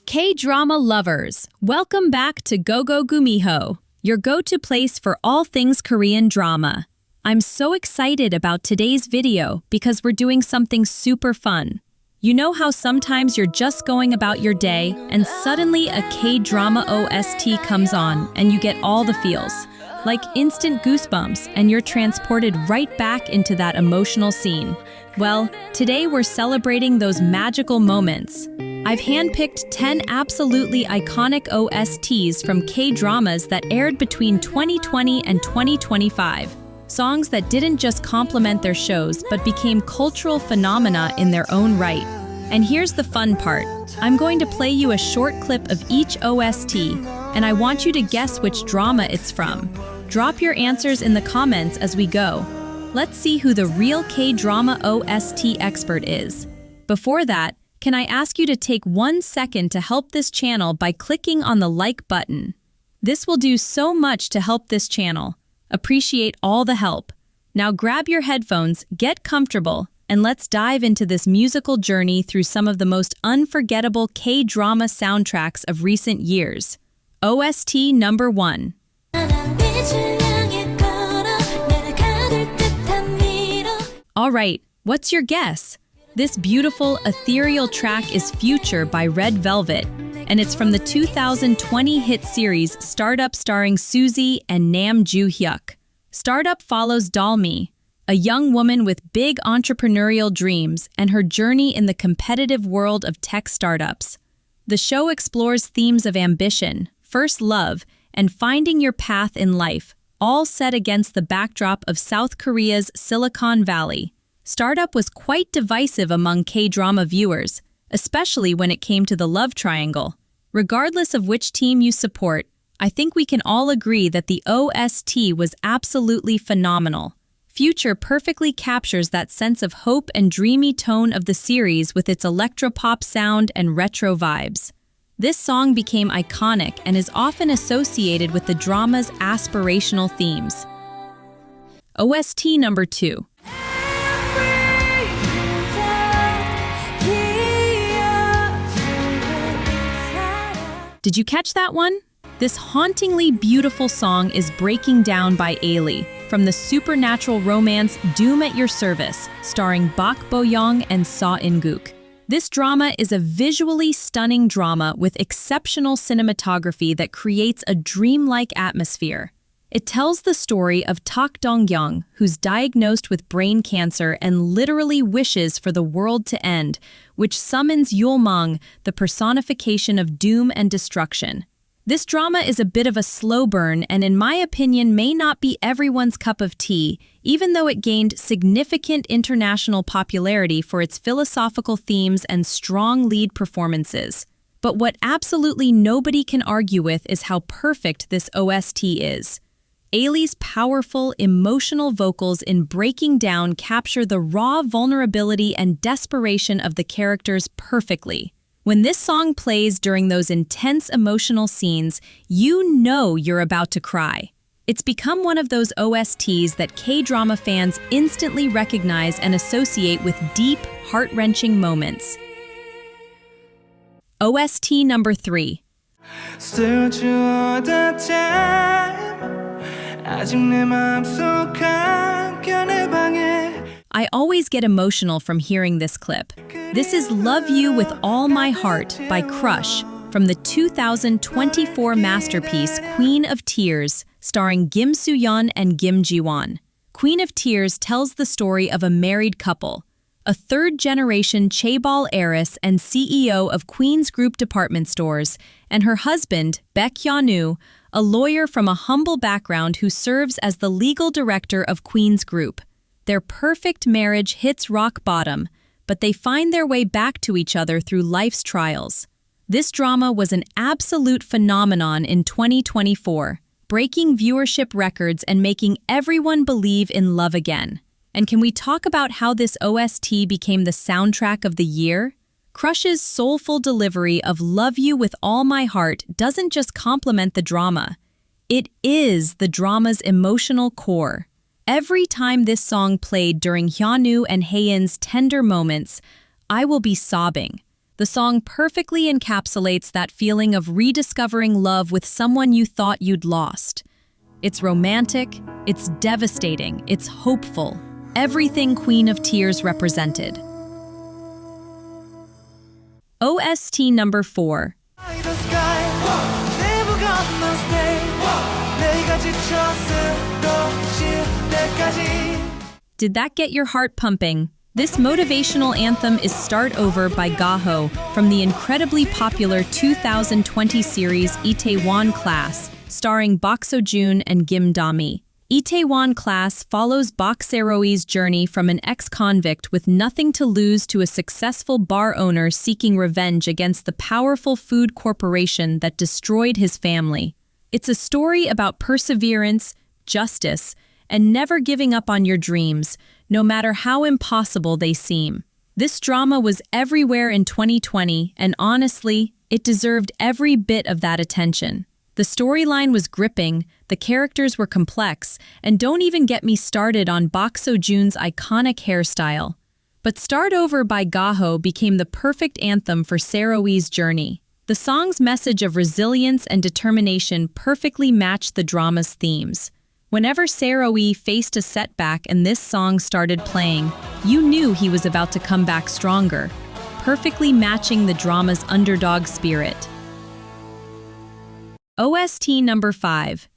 K-drama lovers, welcome back to GoGo-Gumiho, your go-to place for all things Korean drama. I'm so excited about today's video because we're doing something super fun. You know how sometimes you're just going about your day and suddenly a K-drama OST comes on and you get all the feels, like instant goosebumps, and you're transported right back into that emotional scene. Well, today we're celebrating those magical moments. I've handpicked 10 absolutely iconic OSTs from K-dramas that aired between 2020 and 2025. Songs that didn't just complement their shows but became cultural phenomena in their own right. And here's the fun part. I'm going to play you a short clip of each OST, and I want you to guess which drama it's from. Drop your answers in the comments as we go. Let's see who the real K-drama OST expert is. Before that, can I ask you to take 1 second to help this channel by clicking on the like button? This will do so much to help this channel. Appreciate all the help. Now grab your headphones, get comfortable, and let's dive into this musical journey through some of the most unforgettable K-drama soundtracks of recent years. OST number 1. All right, what's your guess? This beautiful, ethereal track is Future by Red Velvet, and it's from the 2020 hit series Startup starring Suzy and Nam Joo-hyuk. Startup follows Dalmi, a young woman with big entrepreneurial dreams and her journey in the competitive world of tech startups. The show explores themes of ambition, first love, and finding your path in life, all set against the backdrop of South Korea's Silicon Valley. Startup was quite divisive among K-drama viewers, especially when it came to the love triangle. Regardless of which team you support, I think we can all agree that the OST was absolutely phenomenal. Future perfectly captures that sense of hope and dreamy tone of the series with its electropop sound and retro vibes. This song became iconic and is often associated with the drama's aspirational themes. OST number 2. Did you catch that one? This hauntingly beautiful song is Breaking Down by Ailey, from the supernatural romance Doom at Your Service, starring Bak Bo-young and Seo In-guk. This drama is a visually stunning drama with exceptional cinematography that creates a dreamlike atmosphere. It tells the story of Tak Dong-young, who's diagnosed with brain cancer and literally wishes for the world to end, which summons Yul-mang, the personification of doom and destruction. This drama is a bit of a slow burn and in my opinion may not be everyone's cup of tea, even though it gained significant international popularity for its philosophical themes and strong lead performances. But what absolutely nobody can argue with is how perfect this OST is. Ailey's powerful, emotional vocals in Breaking Down capture the raw vulnerability and desperation of the characters perfectly. When this song plays during those intense emotional scenes, you know you're about to cry. It's become one of those OSTs that K-drama fans instantly recognize and associate with deep, heart-wrenching moments. OST number 3. I always get emotional from hearing this clip. This is Love You With All My Heart by Crush, from the 2024 masterpiece Queen of Tears, starring Kim Soo-hyun and Kim Ji-won. Queen of Tears tells the story of a married couple, a third-generation chaebol heiress and CEO of Queen's Group department stores, and her husband, Baek Hyun-woo, a lawyer from a humble background who serves as the legal director of Queen's Group. Their perfect marriage hits rock bottom, but they find their way back to each other through life's trials. This drama was an absolute phenomenon in 2024, breaking viewership records and making everyone believe in love again. And can we talk about how this OST became the soundtrack of the year? Crush's soulful delivery of Love You With All My Heart doesn't just complement the drama. It is the drama's emotional core. Every time this song played during Hyun-woo and Hae-in's tender moments, I will be sobbing. The song perfectly encapsulates that feeling of rediscovering love with someone you thought you'd lost. It's romantic, it's devastating, it's hopeful. Everything Queen of Tears represented. OST number 4. Did that get your heart pumping? This motivational anthem is Start Over by GoGo from the incredibly popular 2020 series Itaewon Class, starring Bak Seo-joon and Kim Da-mi. Itaewon Class follows Bak Seo-roi's journey from an ex-convict with nothing to lose to a successful bar owner seeking revenge against the powerful food corporation that destroyed his family. It's a story about perseverance, justice, and never giving up on your dreams, no matter how impossible they seem. This drama was everywhere in 2020, and honestly, it deserved every bit of that attention. The storyline was gripping, the characters were complex, and don't even get me started on Bak Seo-joon's iconic hairstyle. But Start Over by GoGo became the perfect anthem for Seo-roi's journey. The song's message of resilience and determination perfectly matched the drama's themes. Whenever Seo-roi faced a setback and this song started playing, you knew he was about to come back stronger, perfectly matching the drama's underdog spirit. OST number 5.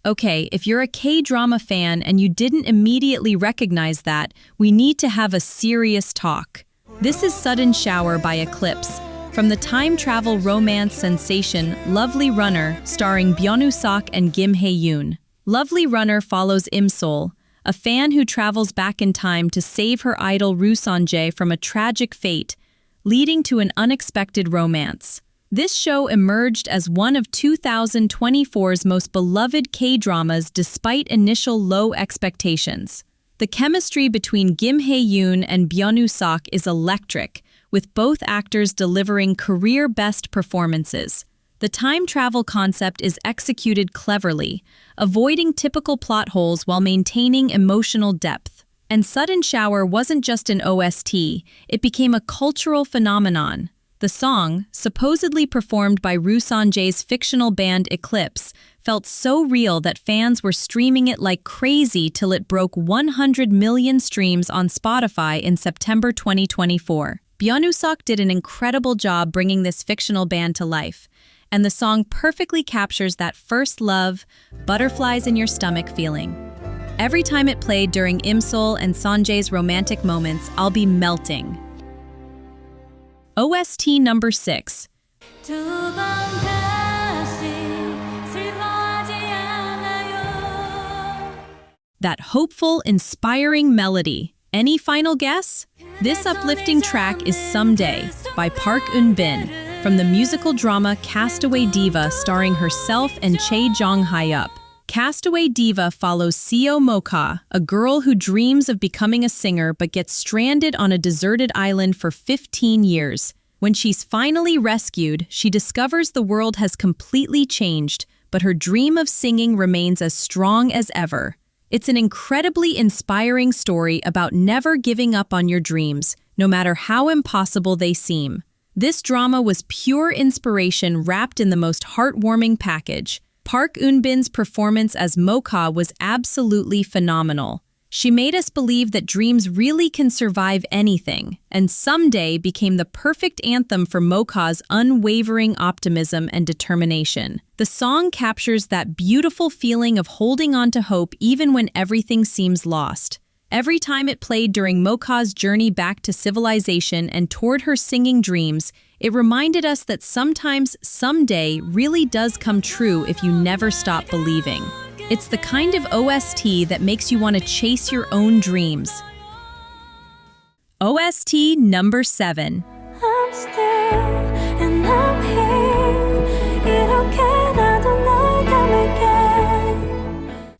Okay, if you're a K-drama fan and you didn't immediately recognize that, we need to have a serious talk. This is Sudden Shower by Eclipse, from the time travel romance sensation Lovely Runner, starring Woo-seok and Kim Hye-yoon. Lovely Runner follows Im-sol, a fan who travels back in time to save her idol Roo Sang-jae from a tragic fate, leading to an unexpected romance. This show emerged as one of 2024's most beloved K-dramas despite initial low expectations. The chemistry between Kim Hye-yoon and Woo-seok is electric, with both actors delivering career-best performances. The time travel concept is executed cleverly, avoiding typical plot holes while maintaining emotional depth. And Sudden Shower wasn't just an OST, it became a cultural phenomenon. The song, supposedly performed by Roo Sang-jae's fictional band Eclipse, felt so real that fans were streaming it like crazy till it broke 100 million streams on Spotify in September 2024. Woo-seok did an incredible job bringing this fictional band to life, and the song perfectly captures that first love, butterflies in your stomach feeling. Every time it played during Im-sol and Sanjae's romantic moments, I'll be melting. OST number 6. That hopeful, inspiring melody. Any final guess? This uplifting track is Someday by Park Eun-bin from the musical drama Castaway Diva starring herself and Chae Jong-hyup. Castaway Diva follows Seo Mocha, a girl who dreams of becoming a singer but gets stranded on a deserted island for 15 years. When she's finally rescued, she discovers the world has completely changed, but her dream of singing remains as strong as ever. It's an incredibly inspiring story about never giving up on your dreams, no matter how impossible they seem. This drama was pure inspiration wrapped in the most heartwarming package. Park Eun-bin's performance as Mocha was absolutely phenomenal. She made us believe that dreams really can survive anything, and Someday became the perfect anthem for Mocha's unwavering optimism and determination. The song captures that beautiful feeling of holding on to hope even when everything seems lost. Every time it played during Mocha's journey back to civilization and toward her singing dreams, it reminded us that sometimes someday really does come true if you never stop believing. It's the kind of OST that makes you want to chase your own dreams. OST number 7. I'm still and I'm here. 이렇게 나도 널 감을게.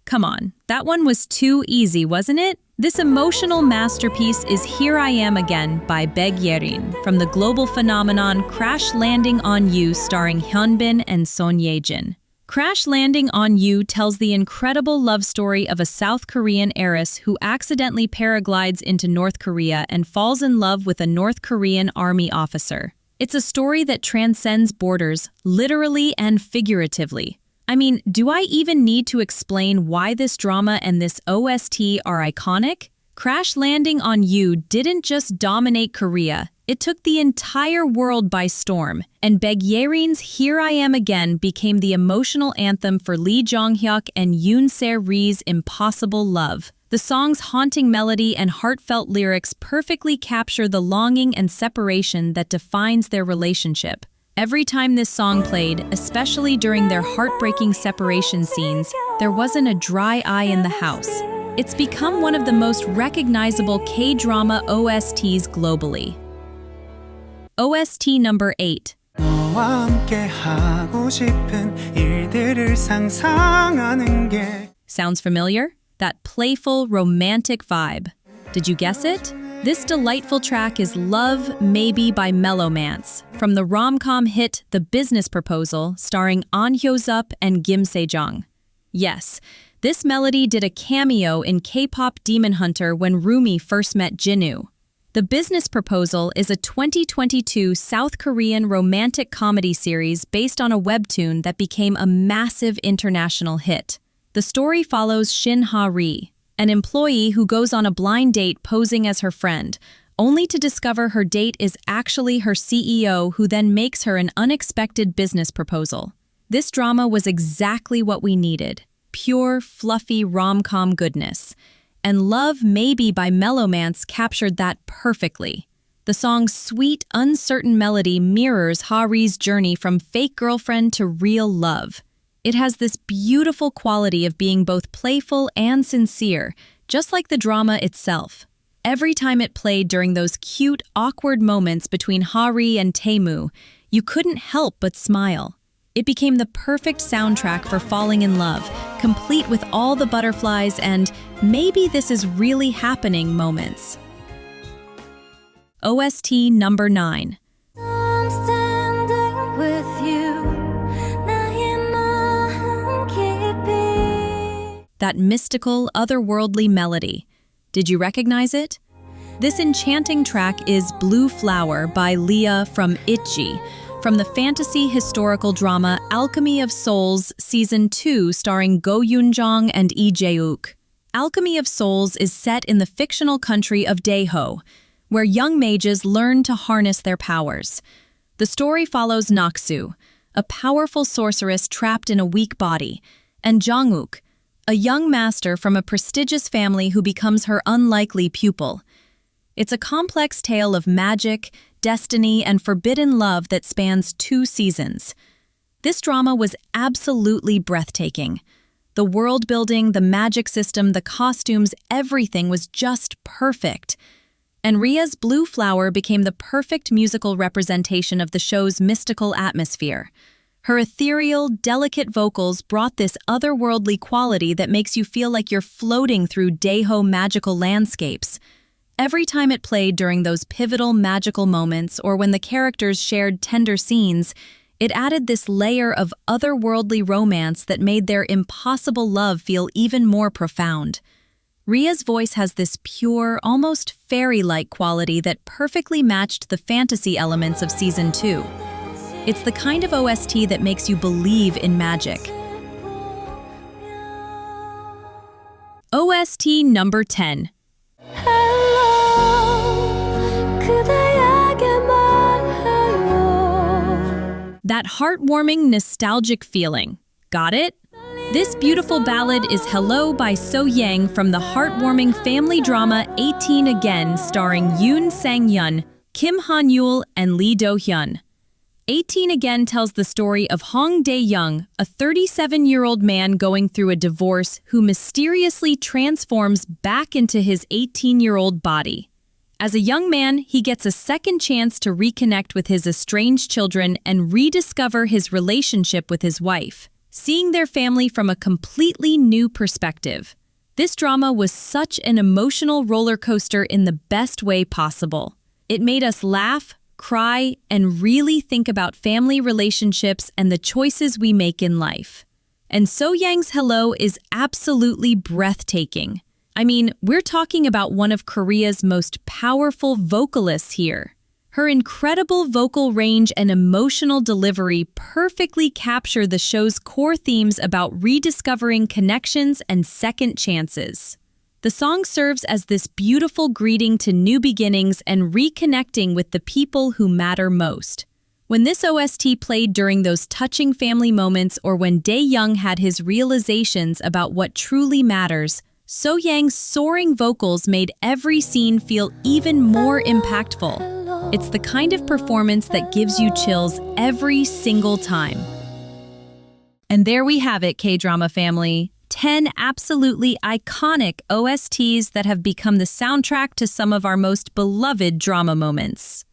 Come on, that one was too easy, wasn't it? This emotional masterpiece is Here I Am Again by Ye-jin from the global phenomenon Crash Landing on You starring Eun-bin and Son Ye-jin. Crash Landing on You tells the incredible love story of a South Korean heiress who accidentally paraglides into North Korea and falls in love with a North Korean army officer. It's a story that transcends borders, literally and figuratively. I mean, do I even need to explain why this drama and this OST are iconic? Crash Landing on You didn't just dominate Korea, it took the entire world by storm, and Baek Ye-rin's Here I Am Again became the emotional anthem for Lee Jong-hyuk and Yoon Se-ri's Impossible Love. The song's haunting melody and heartfelt lyrics perfectly capture the longing and separation that defines their relationship. Every time this song played, especially during their heartbreaking separation scenes, there wasn't a dry eye in the house. It's become one of the most recognizable K-drama OSTs globally. OST number 8. 너와 함께 하고 싶은 일들을 상상하는 게 Sounds familiar? That playful, romantic vibe. Did you guess it? This delightful track is Love Maybe by Mellowmance, from the rom-com hit The Business Proposal, starring An Hyo-seop and Kim Se-jong. Yes, this melody did a cameo in K-pop Demon Hunter when Rumi first met Jinwoo. The Business Proposal is a 2022 South Korean romantic comedy series based on a webtoon that became a massive international hit. The story follows Shin Ha-ri, an employee who goes on a blind date posing as her friend, only to discover her date is actually her CEO, who then makes her an unexpected business proposal. This drama was exactly what we needed. Pure, fluffy rom-com goodness. And Love Maybe by Mellowmance captured that perfectly. The song's sweet, uncertain melody mirrors Ha-ri's journey from fake girlfriend to real love. It has this beautiful quality of being both playful and sincere, just like the drama itself. Every time it played during those cute, awkward moments between Ha-ri and Tae-moo, you couldn't help but smile. It became the perfect soundtrack for falling in love, complete with all the butterflies and maybe this is really happening moments. OST number 9. I'm standing with you. 나의 마음 깊이. That mystical, otherworldly melody. Did you recognize it? This enchanting track is Blue Flower by Leah from ITZY, from the fantasy historical drama Alchemy of Souls Season 2 starring Go Yoon-jong and Lee Jae-wook. Alchemy of Souls is set in the fictional country of Daeho, where young mages learn to harness their powers. The story follows Naksu, a powerful sorceress trapped in a weak body, and Jong-wook, a young master from a prestigious family who becomes her unlikely pupil. It's a complex tale of magic, destiny, and forbidden love that spans 2 seasons. This drama was absolutely breathtaking. The world building, the magic system, the costumes, everything was just perfect. And Ria's Blue Flower became the perfect musical representation of the show's mystical atmosphere. Her ethereal, delicate vocals brought this otherworldly quality that makes you feel like you're floating through Daeho magical landscapes. Every time it played during those pivotal magical moments or when the characters shared tender scenes, it added this layer of otherworldly romance that made their impossible love feel even more profound. Ria's voice has this pure, almost fairy-like quality that perfectly matched the fantasy elements of Season 2. It's the kind of OST that makes you believe in magic. OST number 10. That heartwarming, nostalgic feeling. Got it? This beautiful ballad is Hello by So-young from the heartwarming family drama 18 Again starring Yoon Sang-hyun, Kim Han-yul, and Lee Do-hyun. 18 Again tells the story of Hong Dae-young, a 37-year-old man going through a divorce who mysteriously transforms back into his 18-year-old body. As a young man, he gets a second chance to reconnect with his estranged children and rediscover his relationship with his wife, seeing their family from a completely new perspective. This drama was such an emotional roller coaster in the best way possible. It made us laugh, cry, and really think about family relationships and the choices we make in life. And So-young's Hello is absolutely breathtaking. I mean, we're talking about one of Korea's most powerful vocalists here. Her incredible vocal range and emotional delivery perfectly capture the show's core themes about rediscovering connections and second chances. The song serves as this beautiful greeting to new beginnings and reconnecting with the people who matter most. When this OST played during those touching family moments or when Dae-young had his realizations about what truly matters, So-young's soaring vocals made every scene feel even more impactful. It's the kind of performance that gives you chills every single time. And there we have it, K-drama family. 10 absolutely iconic OSTs that have become the soundtrack to some of our most beloved drama moments.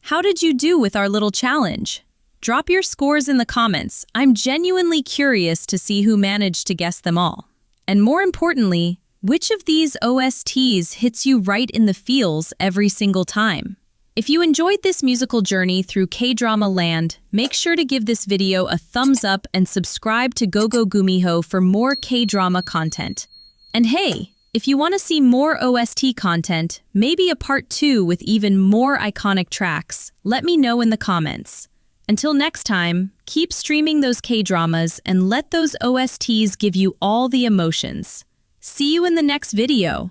How did you do with our little challenge? Drop your scores in the comments. I'm genuinely curious to see who managed to guess them all. And more importantly, which of these OSTs hits you right in the feels every single time? If you enjoyed this musical journey through K-drama land, make sure to give this video a thumbs up and subscribe to GoGo-Gumiho for more K-drama content. And hey, if you want to see more OST content, maybe a part 2 with even more iconic tracks, let me know in the comments. Until next time, keep streaming those K-dramas and let those OSTs give you all the emotions. See you in the next video.